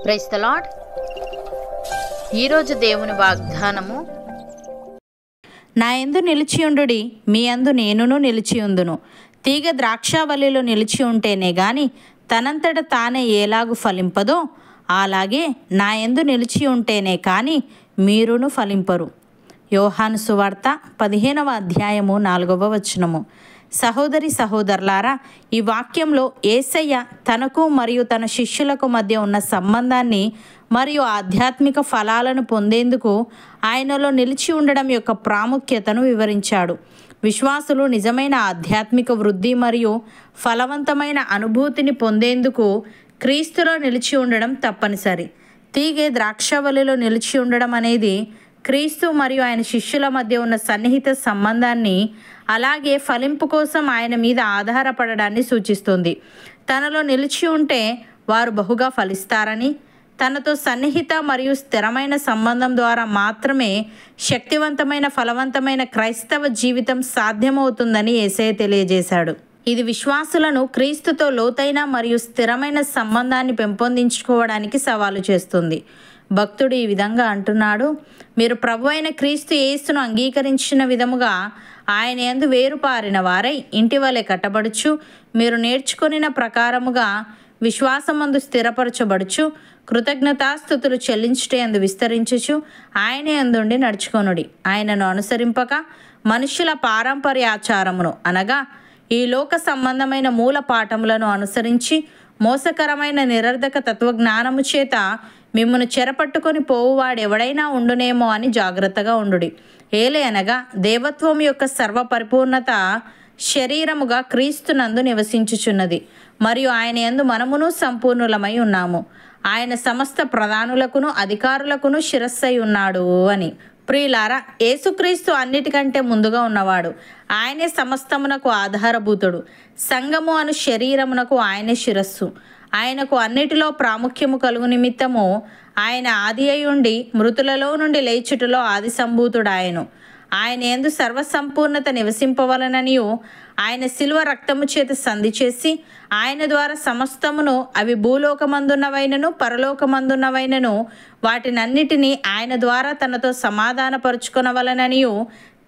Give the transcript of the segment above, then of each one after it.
Praise the lord. ఈరోజు దేవుని వాగ్దానము, నా యందు నిలిచియుండుడి, మీ యందు నేనును నిలిచియుందును. తీగ ద్రాక్షావల్లిలో నిలిచి ఉంటేనే గాని తనంతట తానే ఏలాగు ఫలింపదో, అలాగే నా యందు నిలిచి ఉంటేనే కానీ మీరును ఫలింపరు. యోహాను సువార్త 15వ అధ్యాయము 4వ వచనము. సహోదరి సహోదరులారా, ఈ వాక్యంలో యేసయ్య తనకు మరియు తన శిష్యులకు మధ్య ఉన్న సంబంధాన్ని మరియు ఆధ్యాత్మిక ఫలాలను పొందేందుకు ఆయనలో నిలిచి ఉండడం యొక్క ప్రాముఖ్యతను వివరించాడు. విశ్వాసులు నిజమైన ఆధ్యాత్మిక వృద్ధి మరియు ఫలవంతమైన అనుభూతిని పొందేందుకు క్రీస్తులో నిలిచి ఉండడం తప్పనిసరి. తీగే ద్రాక్షవల్లిలో నిలిచి ఉండడం అనేది క్రీస్తు మరియు ఆయన శిష్యుల మధ్య ఉన్న సన్నిహిత సంబంధాన్ని, అలాగే ఫలింపు కోసం ఆయన మీద ఆధారపడడాన్ని సూచిస్తుంది. తనలో నిలిచి ఉంటే వారు బహుగా ఫలిస్తారని, తనతో సన్నిహిత మరియు స్థిరమైన సంబంధం ద్వారా మాత్రమే శక్తివంతమైన ఫలవంతమైన క్రైస్తవ జీవితం సాధ్యమవుతుందని యేసయ్య తెలియజేశాడు. ఇది విశ్వాసులను క్రీస్తుతో లోతైన మరియు స్థిరమైన సంబంధాన్ని పెంపొందించుకోవడానికి సవాలు చేస్తుంది. భక్తుడు ఈ విధంగా అంటున్నాడు: మీరు ప్రభు అయిన క్రీస్తు యేసును అంగీకరించిన విధముగా ఆయన యందు వేరుపారిన వారై ఇంటి వలె కట్టబడుచు, మీరు నేర్చుకొనిన ప్రకారముగా విశ్వాసమందు స్థిరపరచబడుచు, కృతజ్ఞతాస్థుతులు చెల్లించుటయందు విస్తరించుచు ఆయన యందుండి నడుచుకొనుడి. ఆయనను అనుసరింపక మనుష్యుల పారంపర్యాచారమును అనగా ఈ లోక సంబంధమైన మూల పాఠములను అనుసరించి మోసకరమైన నిరర్ధక తత్వజ్ఞానము చేత మిమ్మును చెరపట్టుకొని పోవువాడెవడైనా ఉండునేమో అని జాగ్రత్తగా ఉండుడి. ఏలయనగా దేవత్వం యొక్క సర్వపరిపూర్ణత శరీరముగా క్రీస్తునందు నివసించుచున్నది, మరియు ఆయన యందు మనమును సంపూర్ణులమై ఉన్నాము. ఆయన సమస్త ప్రధానులకును అధికారులకును శిరస్సై ఉన్నాడు అని. ప్రియులారా, యేసుక్రీస్తు అన్నిటికంటే ముందుగా ఉన్నవాడు. ఆయనే సమస్తమునకు ఆధారభూతుడు. సంఘము అను శరీరమునకు ఆయనే శిరస్సు. ఆయనకు అన్నిటిలో ప్రాముఖ్యము కలుగు నిమిత్తము ఆయన ఆది అయి ఉండి మృతులలో నుండి లేచుటలో ఆది సంభూతుడాయను. ఆయన యందు సర్వసంపూర్ణత నివసింపవలననియు ఆయన శిలువ రక్తము చేత సంధి చేసి ఆయన ద్వారా సమస్తమును, అవి భూలోకమందున్నవైనను పరలోకమందున్నవైనను వాటినన్నిటినీ ఆయన ద్వారా తనతో సమాధానపరుచుకొనవలననియు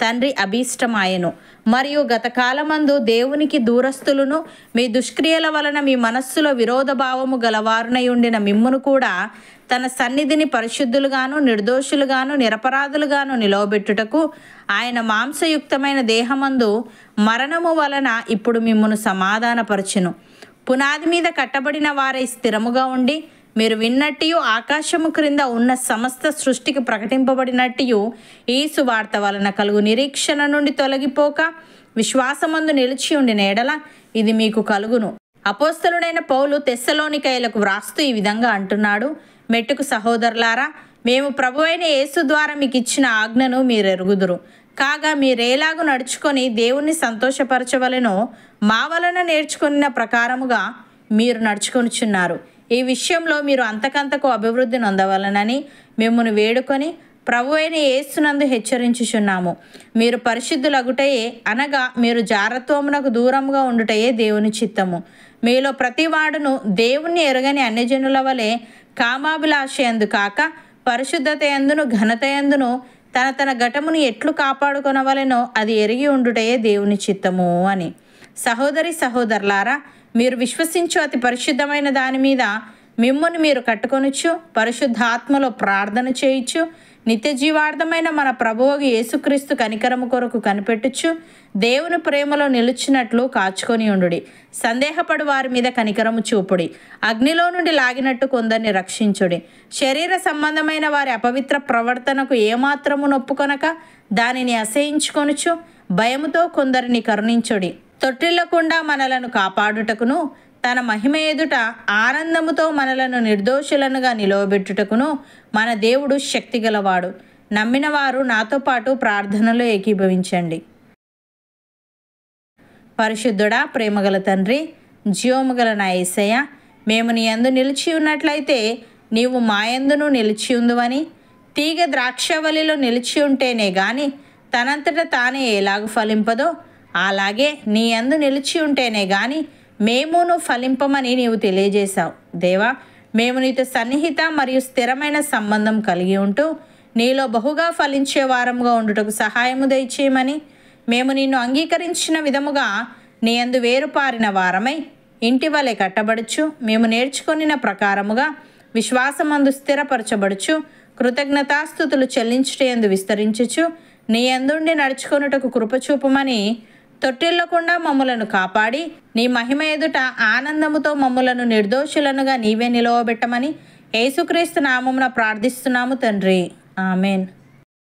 తండ్రి అభీష్టమాయను. మరియు గతకాలమందు దేవునికి దూరస్తులను, మీ దుష్క్రియల వలన మీ మనస్సులో విరోధ భావము గలవారునై ఉండిన మిమ్మును కూడా తన సన్నిధిని పరిశుద్ధులుగాను నిర్దోషులుగాను నిరపరాధులుగాను నిలవబెట్టుటకు ఆయన మాంసయుక్తమైన దేహమందు మరణము వలన ఇప్పుడు మిమ్మును సమాధానపరచును. పునాది మీద కట్టబడిన వారై స్థిరముగా ఉండి, మీరు విన్నట్టు ఆకాశము క్రింద ఉన్న సమస్త సృష్టికి ప్రకటింపబడినట్టు ఈ సువార్త వలన కలుగు నిరీక్షణ నుండి తొలగిపోక విశ్వాసమందు నిలిచి ఉండిన ఎడల ఇది మీకు కలుగును. అపోస్తలుడైన పౌలు తెస్సలోనికైలకు వ్రాస్తూ ఈ విధంగా అంటున్నాడు: మెట్టుకు సహోదరులారా, మేము ప్రభువైన యేసు ద్వారా మీకు ఇచ్చిన ఆజ్ఞను మీరు ఎరుగుదురు. కాగా మీరేలాగు నడుచుకొని దేవుణ్ణి సంతోషపరచవలెనో మా వలన నేర్చుకున్న ప్రకారముగా మీరు నడుచుకొనుచున్నారు. ఈ విషయంలో మీరు అంతకంతకు అభివృద్ధి నొందవలనని మిమ్మును వేడుకొని ప్రభువైన యేసునందు హెచ్చరించుచున్నాము. మీరు పరిశుద్ధులగుటయే, అనగా మీరు జారత్వమునకు దూరంగా ఉండుటయే దేవుని చిత్తము. మీలో ప్రతివాడును దేవుణ్ణి ఎరగని అన్యజనుల వలె కామాభిలాషయందు కాక పరిశుద్ధత యందును ఘనత యందును తన తన ఘటమును ఎట్లు కాపాడుకొనవలెనో అది ఎరిగి ఉండుటయే దేవుని చిత్తము అని. సహోదరి సహోదరులారా, మీరు విశ్వసించు అతి పరిశుద్ధమైన దాని మీద మిమ్మును మీరు కట్టుకొనుచు, పరిశుద్ధాత్మలో ప్రార్థన చేయుచు, నిత్య జీవార్థమైన మన ప్రభువు యేసుక్రీస్తు కనికరము కొరకు కనిపెట్టుచు దేవుని ప్రేమలో నిలుచున్నట్లు కాచుకొని ఉండుడి. సందేహపడు వారి మీద కనికరము చూపుడి. అగ్నిలో నుండి లాగినట్టు కొందరిని రక్షించుడి. శరీర సంబంధమైన వారి అపవిత్ర ప్రవర్తనకు ఏమాత్రము నొప్పుకొనక దానిని అసహించుకొనుచు భయముతో కొందరిని కరుణించుడి. తొట్టిల్లకుండా మనలను కాపాడుటకును, తన మహిమ ఎదుట ఆనందముతో మనలను నిర్దోషులనుగా నిలవబెట్టుటకును మన దేవుడు శక్తిగలవాడు. నమ్మిన వారు నాతో పాటు ప్రార్థనలో ఏకీభవించండి. పరిశుద్ధుడా, ప్రేమగల తండ్రి, జీవముగల నా యేసయ్య, మేము నీ యందు నిలిచి ఉన్నట్లయితే నీవు మా యందును నిలిచి ఉందువని, తీగ ద్రాక్షవల్లిలో నిలిచి ఉంటేనే గాని తనంతట తానే ఎలాగు ఫలింపదో అలాగే నీ యందు నిలిచి ఉంటేనే గాని మేమును ఫలింపమని నీవు తెలియజేశావు. దేవా, మేము నీతో సన్నిహిత మరియు స్థిరమైన సంబంధం కలిగి ఉంటూ నీలో బహుగా ఫలించే వారముగా ఉండుటకు సహాయము దయచేయమని, మేము నిన్ను అంగీకరించిన విధముగా నీ యందు వేరుపారిన వారమై ఇంటి వలె కట్టబడుచు మేము నేర్చుకొనిన ప్రకారముగా విశ్వాసమందు స్థిరపరచబడుచు కృతజ్ఞతాస్థుతులు చెల్లించుటయందు విస్తరించుచు నీ యందుండి నడుచుకొనుటకు కృపచూపమని తొట్టిల్లకుండా మమ్ములను కాపాడి నీ మహిమ ఎదుట ఆనందముతో మమ్ములను నిర్దోషులనుగా నీవే నిలవబెట్టమని యేసుక్రీస్తు నామమున ప్రార్థిస్తున్నాము తండ్రి. ఆమెన్.